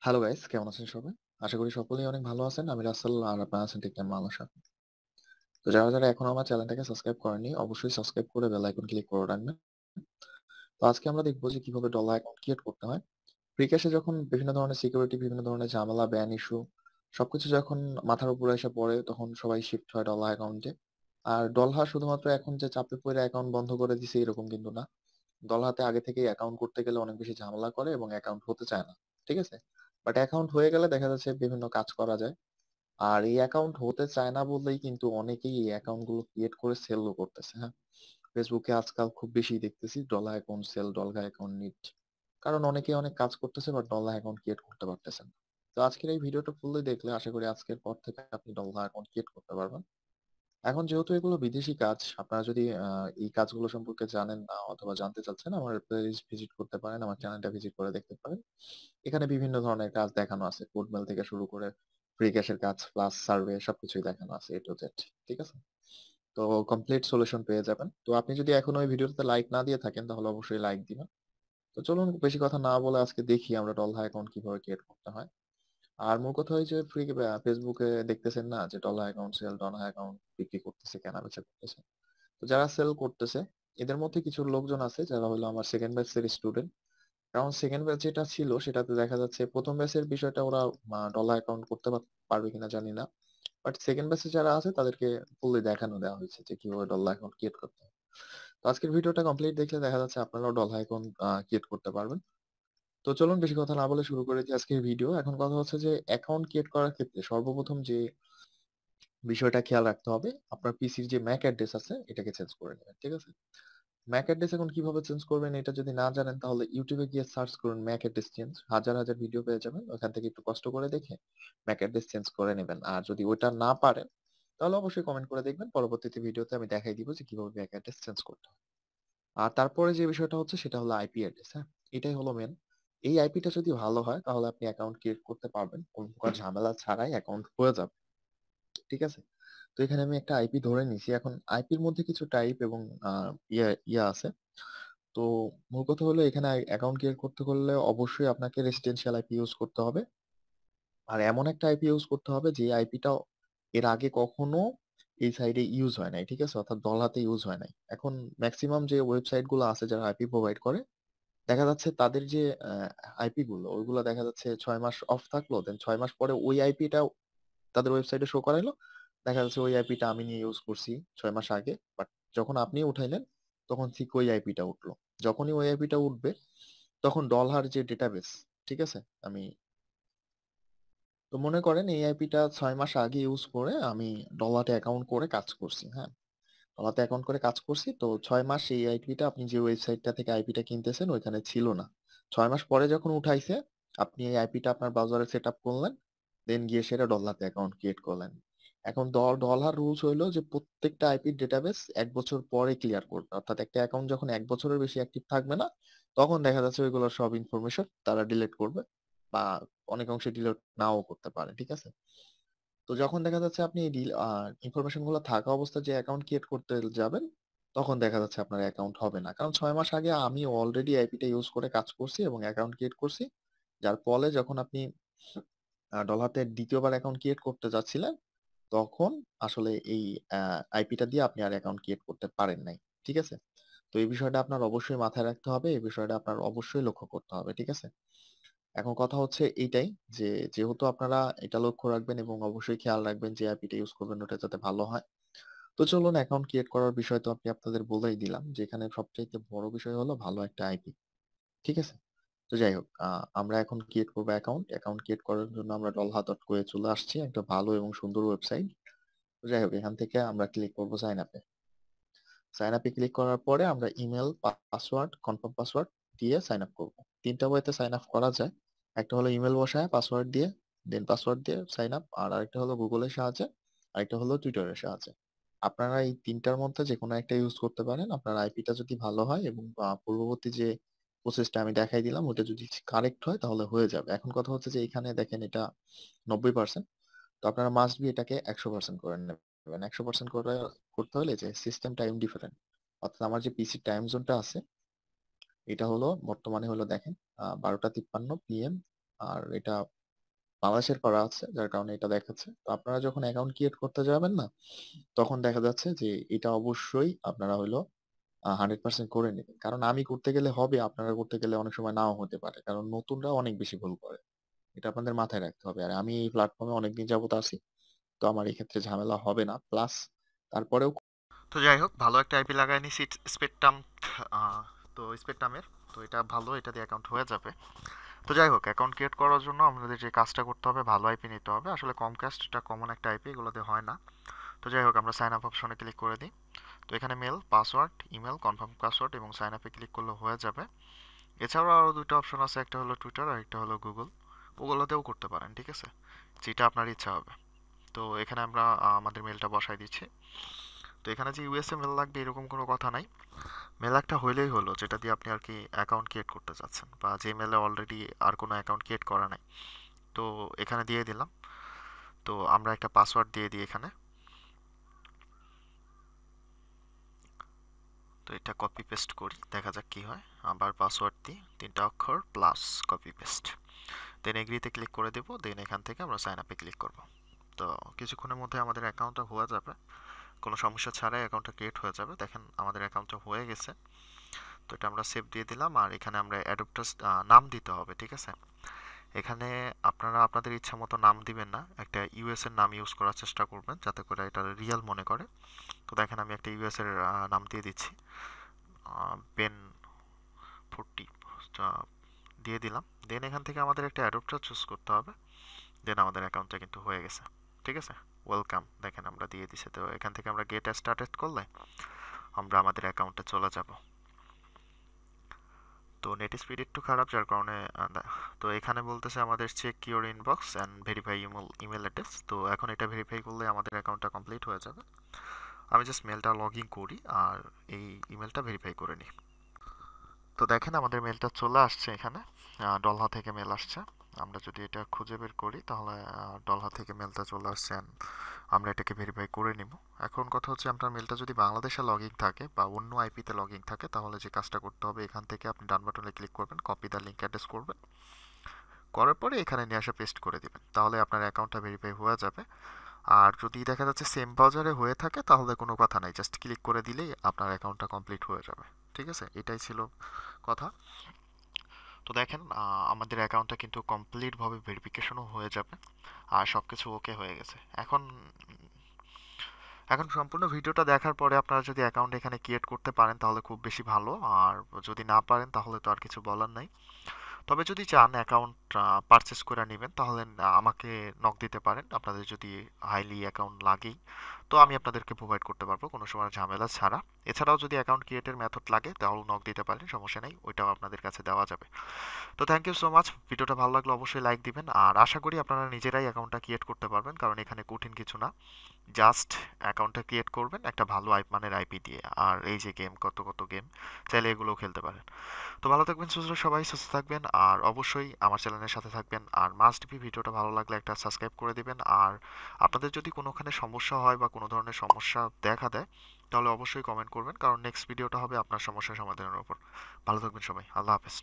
Hello guys, কেমন আছেন সবাই? আশা করি সকলেই অনেক ভালো আছেন। আমি রাসেল আর আপনারা আছেন ঠিক তেমন ভালো আছেন। তো যারা এখনো আমার চ্যানেলটাকে সাবস্ক্রাইব করেননি, অবশ্যই সাবস্ক্রাইব করে বেল আইকন ক্লিক করে রাখবেন। তো আজকে আমরা দেখব যে কিভাবে ডলার অ্যাকাউন্ট ক্রিয়েট করতে হয়। ফ্রিক্যাশে যখন বিভিন্ন ধরনের সিকিউরিটি, বিভিন্ন ধরনের ঝামেলা, ব্যান ইস্যু সবকিছু যখন মাথার উপরে এসে পড়ে তখন সবাই শিফট হয় ডলার অ্যাকাউন্টে। আর ডলহা শুধুমাত্র এখন যে চাপে পড়ে অ্যাকাউন্ট বন্ধ করে দিছে এরকম কিন্তু না। ডলহাতে আগে থেকেই অ্যাকাউন্ট করতে গেলে অনেক বেশি ঝামেলা করে এবং অ্যাকাউন্ট হতে চায় না। ঠিক আছে? বাট অ্যাকাউন্ট হয়ে গেলে দেখা যাচ্ছে বিভিন্ন কাজ করা যায়। আর এই অ্যাকাউন্ট হতে চায় না বললেই কিন্তু অনেকেই এই অ্যাকাউন্ট গুলো ক্রিয়েট করে সেলও করতেছে। হ্যাঁ, ফেসবুকে আজকাল খুব বেশি দেখতেছি dollar account sell, dollar account need. কারণ অনেকেই অনেক কাজ করতেছে বাট ডলার অ্যাকাউন্ট ক্রিয়েট করতে পারতেছেন না। তো আজকের এই ভিডিওটা ফুললি দেখলে আশা করি আজকের পর থেকে আপনি ডলার অ্যাকাউন্ট ক্রিয়েট করতে পারবেন। এখন যেহেতু এগুলো বিদেশি কাজ, আপনারা যদি এই কাজগুলো সম্পর্কে জানেন না অথবা জানতে চাচ্ছেন, আমার পেজ ভিজিট করতে পারেন, আমার চ্যানেলটা ভিজিট করে দেখতে পারেন। এখানে বিভিন্ন ধরনের কাজ দেখানো আছে, কোড মেল থেকে শুরু করে ফ্রি ক্যাশের কাজ প্লাস সার্ভে সবকিছুই দেখানো আছে এ টু জেড। ঠিক আছে? তো কমপ্লিট সলিউশন পেয়ে যাবেন। তো আপনি যদি এখনো ওই ভিডিওতে লাইক না দিয়ে থাকেন তাহলে অবশ্যই লাইক দিবেন। তো চলুন বেশি কথা না বলে আজকে দেখি আমরা ডলার অ্যাকাউন্ট কিভাবে ক্রিয়েট করতে হয়। আর মূল কথা হয় যে ফেসবুকে দেখতেছেন না যে dollar account sell, dollar account বিক্রি করতেছে, কেনা বেচা করতেছে। তো যারা সেল করতেছে এদের মধ্যে কিছু লোকজন আছে যারা হলো আমার সেকেন্ড ব্যাচের স্টুডেন্ট। কারণ সেকেন্ড ব্যাচ যেটা ছিল সেটাতে দেখা যাচ্ছে প্রথম ব্যাচের বিষয়টা ওরা ডলার অ্যাকাউন্ট করতে পারবে কিনা জানি না। বাট সেকেন্ড ব্যাচে যারা আছে তাদেরকে ফুললি দেখানো দেওয়া হয়েছে যে কিভাবে ডলার অ্যাকাউন্ট ক্রিয়েট করতে হয়। তো আজকের ভিডিওটা কমপ্লিট দেখলে দেখা যাচ্ছে আপনারাও ডলার অ্যাকাউন্ট ক্রিয়েট করতে পারবেন। তো চলুন বেশি কথা না বলে শুরু করে দিই আজকের ভিডিও। এখন কথা হচ্ছে যে অ্যাকাউন্ট ক্রিয়েট করার ক্ষেত্রে সর্বপ্রথম যে বিষয়টা খেয়াল রাখতে হবে, আপনার পিসির যে ম্যাক অ্যাড্রেস আছে এটাকে চেঞ্জ করে নেবেন। ঠিক আছে? ম্যাক অ্যাড্রেস এখন কিভাবে চেঞ্জ করবেন এটা যদি না জানেন তাহলে ইউটিউবে গিয়ে সার্চ করুন ম্যাক অ্যাড্রেস চেঞ্জ, হাজার হাজার ভিডিও পেয়ে যাবেন। ওখান থেকে একটু কষ্ট করে দেখে ম্যাক অ্যাড্রেস চেঞ্জ করে নেবেন। আর যদি ওইটা না পারেন তাহলে অবশ্যই কমেন্ট করে দেখবেন, পরবর্তীতে ভিডিওতে আমি দেখাই দিব যে কিভাবে ম্যাক অ্যাড্রেস চেঞ্জ করতে হয়। আর তারপরে যে বিষয়টা হচ্ছে সেটা হলো আইপি অ্যাড্রেস। হ্যাঁ, এটাই হলো মেন। এই আইপিটা যদি ভালো হয় তাহলে আপনি অ্যাকাউন্ট ক্রিয়েট করতে পারবেন, কোনো প্রকার ঝামেলা ছাড়াই অ্যাকাউন্ট হয়ে যাবে। ঠিক আছে? তো এখানে আমি একটা আইপি ধরে নিছি। এখন আইপির মধ্যে কিছু টাইপ এবং ইয়া আছে। তো মূল কথা হলো এখানে অ্যাকাউন্ট ক্রিয়েট করতে হলে অবশ্যই আপনাকে রেসিডেন্সিয়াল আইপি ইউজ করতে হবে। আর এমন একটা আইপি ইউজ করতে হবে যে আইপিটা এর আগে কখনো এই সাইডে ইউজ হয় নাই। ঠিক আছে? অর্থাৎ ডলাতে ইউজ হয় নাই। এখন ম্যাক্সিমাম যে ওয়েবসাইট গুলো আছে যারা আইপি প্রোভাইড করে, দেখা যাচ্ছে তাদের যে আইপি গুলো ওইগুলো দেখা যাচ্ছে 6 মাস অফ থাকলো, দেন 6 মাস পরে ওই আইপিটা তাদের ওয়েবসাইটে শো করাইলো। দেখা যাচ্ছে ওই আইপিটা আমি নিয়ে ইউজ করছি 6 মাস আগে, বাট যখন আপনি উঠাইলেন তখন ঠিক ওই আইপিটা উঠলো। যখনই ওই আইপিটা উঠবে তখন ডলার যে ডেটাবেস, ঠিক আছে, আমি তো মনে করেন এই আইপিটা 6 মাস আগে ইউজ করে আমি ডলাতে অ্যাকাউন্ট করে কাজ করছি। হ্যাঁ, ডলাতে অ্যাকাউন্ট করে কাজ করছি, তো 6 মাস এই আইপিটা আপনি যে ওয়েবসাইটটা থেকে আইপিটা কিনতেছেন ওইখানে ছিল না। 6 মাস পরে যখন উঠাইছে আপনি এই আইপিটা আপনার ব্রাউজারে সেট আপ করলেন, দেন গিয়ে সেটা ডলাতে অ্যাকাউন্ট ক্রিয়েট করলেন। এখন ডলার রুলস হইলো যে প্রত্যেকটা আইপির ডেটাবেস 1 বছর পরে ক্লিয়ার করবে, অর্থাৎ একটা অ্যাকাউন্ট যখন 1 বছরের বেশি অ্যাক্টিভ থাকবে না তখন দেখা যাচ্ছে ওইগুলোর সব ইনফরমেশন তারা ডিলিট করবে, বা অনেক অংশে ডিলিট নাও করতে পারে। ঠিক আছে? তো যখন দেখা যাচ্ছে আপনি ইনফরমেশন গুলো থাকা অবস্থায় যে অ্যাকাউন্ট ক্রিয়েট করতে যাবেন তখন দেখা যাচ্ছে আপনার অ্যাকাউন্ট হবে না, কারণ 6 মাস আগে আমি অলরেডি আইপিটা ইউজ করে কাজ করছি এবং অ্যাকাউন্ট ক্রিয়েট করছি। যার ফলে যখন আপনি ডলাতে দ্বিতীয়বার অ্যাকাউন্ট ক্রিয়েট করতে যাচ্ছিলেন তখন আসলে এই আইপিটা দিয়ে আপনি আর অ্যাকাউন্ট ক্রিয়েট করতে পারেন নাই। ঠিক আছে? তো এই বিষয়টা আপনার অবশ্যই মাথায় রাখতে হবে, এই বিষয়টা আপনার অবশ্যই লক্ষ্য করতে হবে। ঠিক আছে? এখন কথা হচ্ছে এইটাই যে যেহেতু আপনারা এটা লক্ষ্য রাখবেন এবং অবশ্যই খেয়াল রাখবেন যে আইপিটা ইউজ করবেন ওটা যাতে ভালো হয়। তো চলুন অ্যাকাউন্ট ক্রিয়েট করার বিষয় তো আপনি আপনাদের বলেই দিলাম যে এখানে সবচাইতে বড় বিষয় হলো ভালো একটা আইপি। ঠিক আছে? তো যাই হোক, আমরা এখন ক্রিয়েট করবো অ্যাকাউন্ট। অ্যাকাউন্ট ক্রিয়েট করার জন্য আমরা ডলহা.co চলে আসছি, একটা ভালো এবং সুন্দর ওয়েবসাইট। তো যাই হোক, এখান থেকে আমরা ক্লিক করবো সাইন আপে। সাইন আপে ক্লিক করার পরে আমরা ইমেল, পাসওয়ার্ড, কনফার্ম পাসওয়ার্ড দিয়ে সাইন আপ করবো। তিনটা ওয়েতে সাইন আপ করা যায়। একটা হলো ইমেল বসায় পাসওয়ার্ড দিয়ে, দেন পাসওয়ার্ড দিয়ে সাইন আপ, আর আরেকটা হলো গুগলের সাহায্যে, আরেকটা হলো টুইটারের সাহায্যে। আপনারা এই তিনটার মধ্যে যে কোনো একটা ইউজ করতে পারেন। আপনার আইপিটা যদি ভালো হয় এবং পূর্ববর্তী যে প্রসেসটা আমি দেখাই দিলাম ওটা যদি কারেক্ট হয় তাহলে হয়ে যাবে। এখন কথা হচ্ছে যে এখানে দেখেন এটা 90%, তো আপনারা মাস্ট বি এটাকে 100% করে নেবেন। 100% করে করতে হলে যে সিস্টেম টাইম ডিফারেন্ট, অর্থাৎ আমার যে পিসি টাইম জোনটা আছে এটা হলো বর্তমানে হলো দেখেন 12:53 PM, আর এটা বাংলাদেশের করা আছে যার কারণে এটা দেখাচ্ছে। তো আপনারা যখন অ্যাকাউন্ট ক্রিয়েট করতে যাবেন না, তখন দেখা যাচ্ছে যে এটা অবশ্যই আপনারা হইলো 100% করে নিবেন। কারণ আমি করতে গেলে হবে, আপনারা করতে গেলে অনেক সময় নাও হতে পারে। কারণ নতুনরা অনেক বেশি ভুল করে। এটা আপনাদের মাথায় রাখতে হবে। আর আমি এই প্ল্যাটফর্মে অনেকদিন যাবত আছি। তো আমার এক্ষেত্রে ঝামেলা হবে না। প্লাস তারপরেও তো যাই হোক, ভালো একটা আইপি লাগাই নিছি স্পেকট্রাম। তো স্পেকট্রামের, তো এটা ভালো, এটা দিয়ে অ্যাকাউন্ট হয়ে যাবে। তো যাই হোক, অ্যাকাউন্ট ক্রিয়েট করার জন্য আমাদের যে কাজটা করতে হবে, ভালো আইপি নিতে হবে। আসলে কমকাস্ট এটা কমন একটা আইপি, এগুলোতে হয় না। তো যাই হোক, আমরা সাইন আপ অপশনে ক্লিক করে দিই। তো এখানে mail, password, email, confirm password এবং সাইন আপে ক্লিক করলে হয়ে যাবে। এছাড়াও আরও দুটো অপশন আছে, একটা হলো টুইটার আর একটা হলো গুগল। ওগুলোতেও করতে পারেন, ঠিক আছে, যেটা আপনার ইচ্ছা হবে। তো এখানে আমরা আমাদের মেলটা বসাই দিচ্ছি। তো এখানে যে ইউএসএ মেল লাগবে এরকম কোনো কথা নাই। মেল একটা হইলেই হলো, যেটা দিয়ে আপনি আর কি অ্যাকাউন্ট ক্রিয়েট করতে চাচ্ছেন, বা যে মেলে অলরেডি আর কোনো অ্যাকাউন্ট ক্রিয়েট করা নাই। তো এখানে দিয়ে দিলাম। তো আমরা একটা পাসওয়ার্ড দিয়ে দিই এখানে। তো এটা কপি পেস্ট করি, দেখা যাক কি হয়। আবার পাসওয়ার্ড দিই, 3টা অক্ষর প্লাস, কপি পেস্ট। দেন এগ্রিতে ক্লিক করে দেবো। দেন এখান থেকে আমরা সাইন আপে ক্লিক করব। তো কিছুক্ষণের মধ্যে আমাদের অ্যাকাউন্টটা হয়ে যাবে, কোনো সমস্যা ছাড়াই অ্যাকাউন্টটা ক্রিয়েট হয়ে যাবে। দেখেন আমাদের অ্যাকাউন্টটা হয়ে গেছে। তো এটা আমরা সেভ দিয়ে দিলাম, আর এখানে আমরা অ্যাডপ্টার নাম দিতে হবে, ঠিক আছে। এখানে আপনারা আপনাদের ইচ্ছা মতো নাম দিবেন না, একটা ইউএস এর নাম ইউজ করার চেষ্টা করবেন যাতে করে এটা রিয়েল মনে করে। তো দেখেন আমি একটা ইউএস এর নাম দিয়ে দিচ্ছি, বেন 40 দিয়ে দিলাম। দেন এখান থেকে আমাদের একটা অ্যাডপ্টার চুজ করতে হবে। দেন আমাদের অ্যাকাউন্টটা কিন্তু হয়ে গেছে, ঠিক আছে। ওয়েলকাম, দেখেন আমরা দিয়ে দিছি। তো এখান থেকে আমরা গেট স্টার্টেড করলে আমরা আমাদের অ্যাকাউন্টে চলে যাব। তো নেট স্পিড একটু খারাপ, যার কারণে তো এখানে বলতেছে আমাদের check your inbox and verify email address. তো এখন এটা ভেরিফাই করলে আমাদের অ্যাকাউন্টটা কমপ্লিট হয়ে যাবে। আমি জাস্ট মেলটা লগ ইন করি আর এই ইমেলটা ভেরিফাই করে নিই। তো দেখেন আমাদের মেলটা চলে আসছে এখানে, ডলহা থেকে মেল আসছে। আমরা যদি এটা খুঁজে বের করি তাহলে ডলহা থেকে মেলটা চলে আসছে and আমরা এটাকে ভেরিফাই করে নিব। এখন কথা হচ্ছে, আপনার মেলটা যদি বাংলাদেশে লগ ইন থাকে বা অন্য আইপিতে লগ ইন থাকে, তাহলে যে কাজটা করতে হবে, এখান থেকে আপনি ডান বাটনে ক্লিক করবেন, কপি দ্য লিঙ্ক অ্যাড্রেস করবেন, করার পরে এখানে নিয়ে আসা পেস্ট করে দিবেন, তাহলে আপনার অ্যাকাউন্টটা ভেরিফাই হয়ে যাবে। আর যদি দেখা যাচ্ছে সেম ব্রাউজারে হয়ে থাকে তাহলে কোনো কথা নাই, জাস্ট ক্লিক করে দিলেই আপনার অ্যাকাউন্টটা কমপ্লিট হয়ে যাবে, ঠিক আছে। এটাই ছিল কথা। তো দেখেন আমাদের অ্যাকাউন্টটা কিন্তু কমপ্লিটভাবে ভেরিফিকেশনও হয়ে যাবে আর সব কিছু ওকে হয়ে গেছে। এখন এখন সম্পূর্ণ ভিডিওটা দেখার পরে আপনারা যদি অ্যাকাউন্ট এখানে ক্রিয়েট করতে পারেন তাহলে খুব বেশি ভালো, আর যদি না পারেন তাহলে তো আর কিছু বলার নাই। তবে যদি চান অ্যাকাউন্ট পারচেস করে নেবেন তাহলে আমাকে নক দিতে পারেন, আপনাদের যদি হাইলি অ্যাকাউন্ট লাগেই। তো আমি আপনাদেরকে প্রোভাইড করতে পারবো কোনো সময় ঝামেলা ছাড়া। এছাড়াও যদি অ্যাকাউন্ট ক্রিয়েটের মেথড লাগে তাহলে নক দিতে পারেন, সমস্যা নেই, ওইটাও আপনাদের কাছে দেওয়া যাবে। তো থ্যাংক ইউ সো মাচ। ভিডিওটা ভালো লাগলে অবশ্যই লাইক দিবেন, আর আশা করি আপনারা নিজেরাই অ্যাকাউন্টটা ক্রিয়েট করতে পারবেন, কারণ এখানে কঠিন কিছু না। জাস্ট অ্যাকাউন্টটা ক্রিয়েট করবেন একটা ভালো মানের আইপি দিয়ে, আর এই যে গেম, কত কত গেম, চাইলে এগুলোও খেলতে পারেন। তো ভালো থাকবেন, সবাই সুস্থ থাকবেন, আর অবশ্যই আমার চ্যানেলের সাথে থাকবেন। আর মাস্ট বি ভিডিওটা ভালো লাগলে একটা সাবস্ক্রাইব করে দিবেন। আর আপনাদের যদি কোনোখানে সমস্যা হয় বা কোনো ধরনের সমস্যা দেখা দেয় তাহলে অবশ্যই কমেন্ট করবেন, কারণ নেক্সট ভিডিওটা হবে আপনার সমস্যা সমাধানের উপর। ভালো থাকবেন সবাই, আল্লাহ হাফেজ।